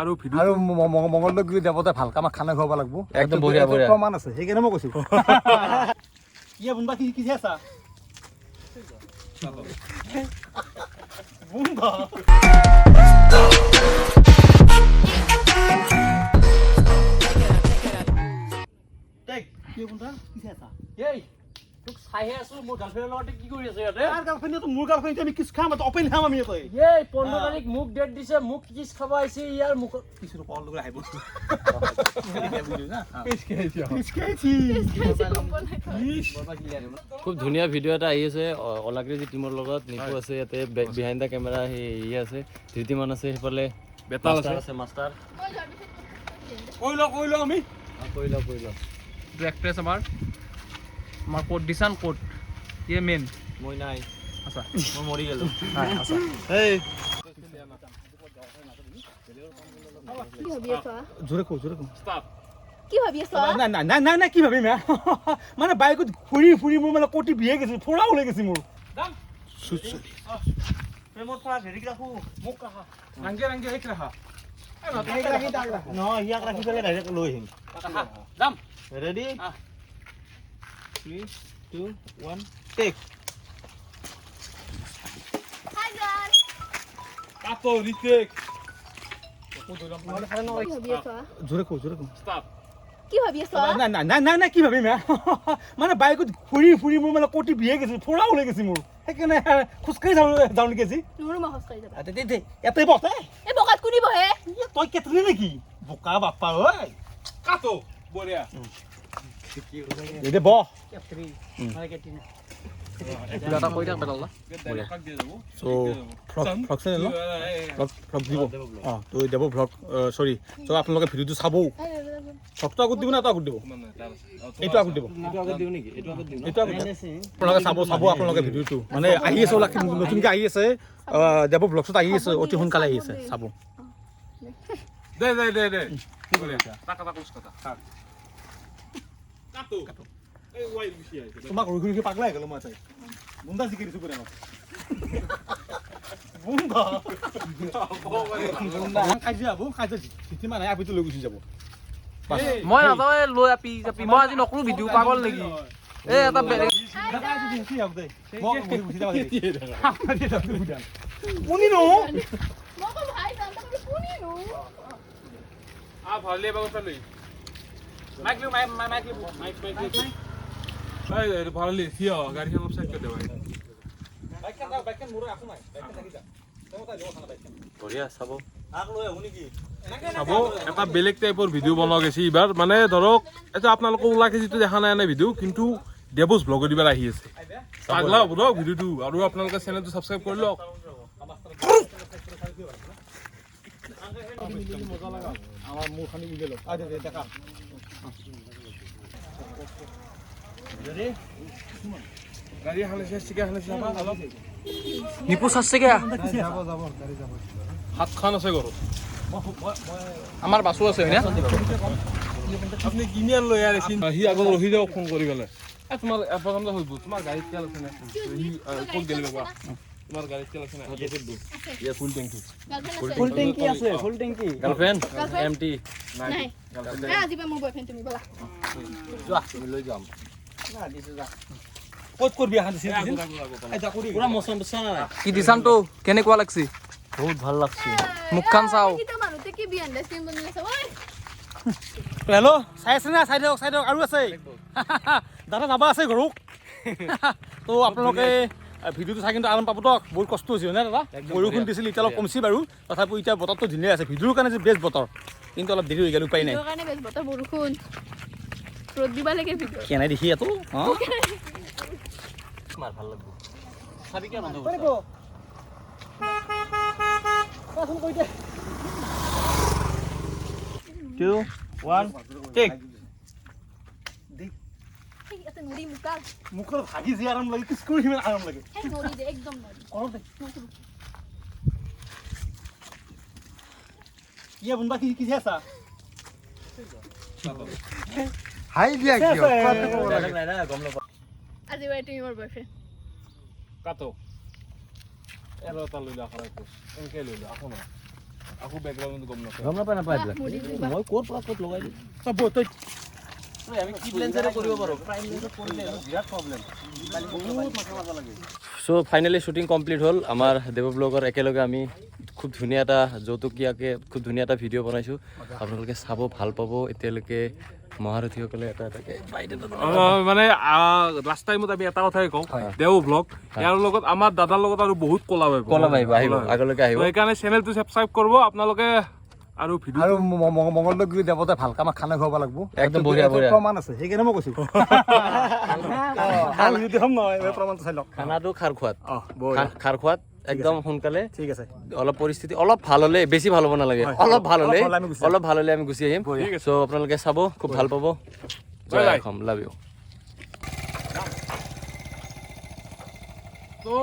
আৰু মংগলদৈ গ'লে দেৱতাই ভাল কামত খানা খুৱাব লাগিব একদম বঢ়িয়া বঢ়িয়া প্ৰমাণ আছে সেইকাৰণে মই কৈছো কি বুন্দা কি কি আছে বুন্দা টেক কি বুন্দা কি আছে এই তোক চাইহে আছো মোৰ গাৰ্লফ্ৰেণ্ডৰ লগতে কি কৰি আছে ইয়াতে আৰ গাৰ্লফ্ৰেণ্ড তো মোৰ গাৰ্লফ্ৰেণ্ড আমি কিছ খাম তো অপেন খাম আমি তই এই 15 তাৰিখ মুখ ডেট দিছে মুখ কিছ খাব আইছে ইয়াৰ মুখ কিছু কল লগে আহিব খুব ধুনীয়া ভিডিঅ' এটা আহি আছে অলাকৃতি টিমৰ লগত নিকু আছে ইয়াতে বিহাইণ্ড দ্য কেমেৰা সেই আছে ধৃতিমান আছে সেইফালে বেতাল আছে মাষ্টাৰ কইল আমি কইল जो एक्ट्रेस हमार कोट दिसान कोट ये मेन মই নাই আচ্ছা মই মৰি গেলো আচ্ছা এই কি ভাবি আছা জোরে কো স্টপ কি ভাবি আছা না না না না না কি ভাবি মা মানে বাইকত ফুৰি মোৰ মানে কোটি বিয়ে গেছে ফোড়া ওলাই গেছে মোৰ দাম প্ৰেমত পৰা হেৰি ৰাখো মোক কাহা रंगे एक रहा ন ইয়াক ৰাখি পেলাই ডাইৰেক্ট লৈ আহিম जाम ৰেডি 3 2 1 টেক হাই গাইস कातो রিটেক কি ভাবি আছা জোরে কো स्टॉप কি ভাবি আছা না না না না না কি ভাবি মা মানে বাইকত ফুৰি মোৰ মানে কোটি বিয়ে গেছে ফোড়া ওলাই গেছে মোৰ সেইকাৰণে খুচকাই যাওঁ নেকি আজি নোৰো মাহস খাই যাবা এতে বতে এই বকাত কোনি বহে তই কেতলি নেকি বোকা বাপ্পা ঐ कातो बोलिया এতে ব কিবা এটা কৈ থাক বেটালা সো ফ্লগ চেনেল ফ্লগ দিব তো দেব ফ্লগ সরি তো আপোনালোকে ভিডিওটো চাব ফ্লগটো আগত দিব না তো আগত দিব এইটো আগত দিব এইটো আগত আপোনালোকে চাব আপোনালোকে ভিডিওটো মানে আহি আছে নতুনকৈ আহি আছে দেব ব্লগছত আহি আছে অতি সোনকালে আহি আছে চাব दे কি बोलिया টাকা কুছ কথা कातो এই ওয়াই বিশি আছে তোমাক রুখি পাগলা হয়ে গেল মই চাই বুন্দা জিকির কিছু করে না বুন্দা কাজি যাব কাজি জিতি মানে আপিটো লৈ গুছি যাব মই নাযাওঁ লৈ আপি মই আজি নকৰো ভিডিঅ' পাগল নেকি এ এটা বেলেগ কোনি নো মকো ভাই জানতা কোনি নো আ ভালে বাগতা লৈ মাইক এই ভালে সিও গাড়ীখন অলপ সাইড কৰি দে ভাই বাইকখন মোৰে আকো নাই বাইকখন লাগি যা তেমতা লৈ খানা বাইকখন বঢ়িয়া চাব আক লৈ আহো নেকি চাব এটা বেলেগ টাইপৰ ভিডিঅ' বনোৱা গৈছে এইবাৰ মানে ধৰক এটা আপোনালোকক ওলাকে যিটো দেখা নাই নাই ভিডিঅ' কিন্তু দেৱস ব্লগৰ দিবাৰ আহি আছে পাগলা হ'ব দিয়ক ভিডিঅ'টো আৰু আপোনালোকে চেনেলটো ছাবস্ক্ৰাইব কৰি লওক আমার মুখ খানি বুঝে লো আচ্ছা দেখা গাড়ী হানেছে চিকা হানেছে অলপ নিপু চাচ্ছে কে হাত খান আছে ঘৰত আমাৰ বাছু আছে হয়নে আপুনি কিনি আনলো ইয়াৰ সি আগত ৰহি যাওক ফোন কৰি পেলাই তোমাৰ প্ৰথমতে হৈ গ'ল তোমাৰ গাড়ীত তেল আছে নে সি ক'ত গেলি বাবা তোমাৰ গাড়ীত তেল আছে নে ইয়া ফুল টেংকি আছে ফুল ট্যাঙ্কি গাৰ্লফ্ৰেণ্ড এমটি নাই না আজি মোৰ বয়ফ্ৰেণ্ড তুমি বলা যোৱা তুমি লৈ যাম কত কৰবি হাত দিছিস আচ্ছা কৰি পুৰা মছম বছা নাই কি দিছানটো কেনেকুৱা লাগছি বহুত ভাল লাগছে মুখখান চাও কিটা মানুহতে কি বি আন্ডাৰষ্টেণ্ড বনি আছে ওই হেল্ল' চাই আছে না চাই দিয়ক আৰু আছে দাদা যাবা আছে ঘৰক তো আপোনালোকে ভিডিঅ'টো চাই কিন্তু আৰাম পাব দিয়ক বহুত কষ্ট হৈছে হয়নে দাদা বৰষুণ দিছিল এতিয়া অলপ কমছি বাৰু তথাপিও এতিয়া বতৰটো ধুনীয়া আছে ভিডিঅ'ৰ কাৰণে যে বেষ্ট বতৰ কিন্তু অলপ দেৰি হৈ গ'ল উপায় নাই তোৰ কাৰণে বেছ বতৰ বৰষুণ ৰ'দ দিবা লাগে ভিডিঅ' কেনে দেখি এতো তোমাৰ ভাল লাগব চাবি কে বন্ধ কোন কই দে 2 1 টেক এটা নৰি মুকা মুখৰ ভাগি যি আৰাম লাগে কিছ কৰি সিমান আৰাম লাগে এই নৰি দে একদম নৰি কৰ দে ইয়া বুন্দা কি কি আছে হাই দিয়া কি নাই না গম নাপা আজি বাই তুমি মোৰ বয়ফ্ৰেণ্ড কাটো এলো এটা লৈ লা খৰাই এনেকে লৈ লা আকৌ না আকৌ বেকগ্ৰাউণ্ড গম নাপায় গম নাপায় নাপায় এইবিলাক মই ক'ৰ পৰা ক'ত লগাই দিম আমি কি প্লেনচাৰে কৰিব পাৰোঁ প্ৰাইম লেন্সত কৰিলে বিৰাট প্ৰব্লেম বহুত মাথা মাৰিব লাগে সো ফাইনেলি শ্বুটিং কমপ্লিট হ'ল আমাৰ দেৱ ব্লগৰ একেলগে আমি খুব ধুনীয়া এটা যৌতুকীয়াকৈ খুব ধুনীয়া এটা ভিডিঅ' বনাইছোঁ আপোনালোকে চাব ভাল পাব এতিয়ালৈকে মহাৰথীসকলে এটা এটাকৈ মানে লাষ্ট টাইমত আমি এটা কথাই কওঁ দেও ব্লগ ইয়াৰ লগত আমাৰ দাদাৰ লগত আৰু বহুত কলাব আহিব আগলৈকে আহিব সেইকাৰণে চেনেলটো ছাবস্ক্ৰাইব কৰিব আপোনালোকে আৰু ভিডিঅ' আৰু মংগলদৈ গৈ দেৱতাই ভালকৈ আমাক খানা খুৱাব লাগিব একদম বঢ়িয়া বঢ়িয়া প্ৰমাণ আছে সেইকাৰণে মই কৈছোঁ প্ৰমাণটো চাই লওক খানাটো খাৰ খোৱাত বঢ়িয়া খাৰ খোৱাত একদম সোনকালে ঠিক আছে অলপ পৰিস্থিতি অলপ ভাল হ'লে বেছি ভাল হ'ব নালাগে অলপ ভাল হ'লে আমি গুচি আহিম চ' আপোনালোকে চাব খুব ভাল পাব জয় অসম লাভ ইউ তো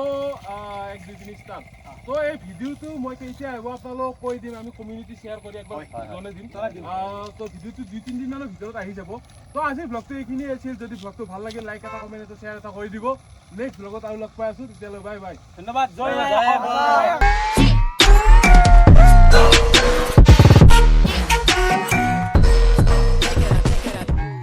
1 2 3 ষ্টাৰ্ট তো এই ভিডিঅ'টো মই কেতিয়া আহিব আপোনালোকক কৈ দিম আমি কমিউনিটি শ্বেয়াৰ কৰি একবাৰ জনাই দিম তো ভিডিঅ'টো 2-3 দিনমানৰ ভিতৰত আহি যাব তো আজিৰ ব্লগটো এইখিনি আছিল যদি ব্লগটো ভাল লাগে লাইক এটা কমেণ্ট এটা শ্বেয়াৰ এটা কৰি দিব নেক্সট ব্লগত আৰু লগ পাই আছোঁ তেতিয়ালৈ বাই বাই ধন্যবাদ জয়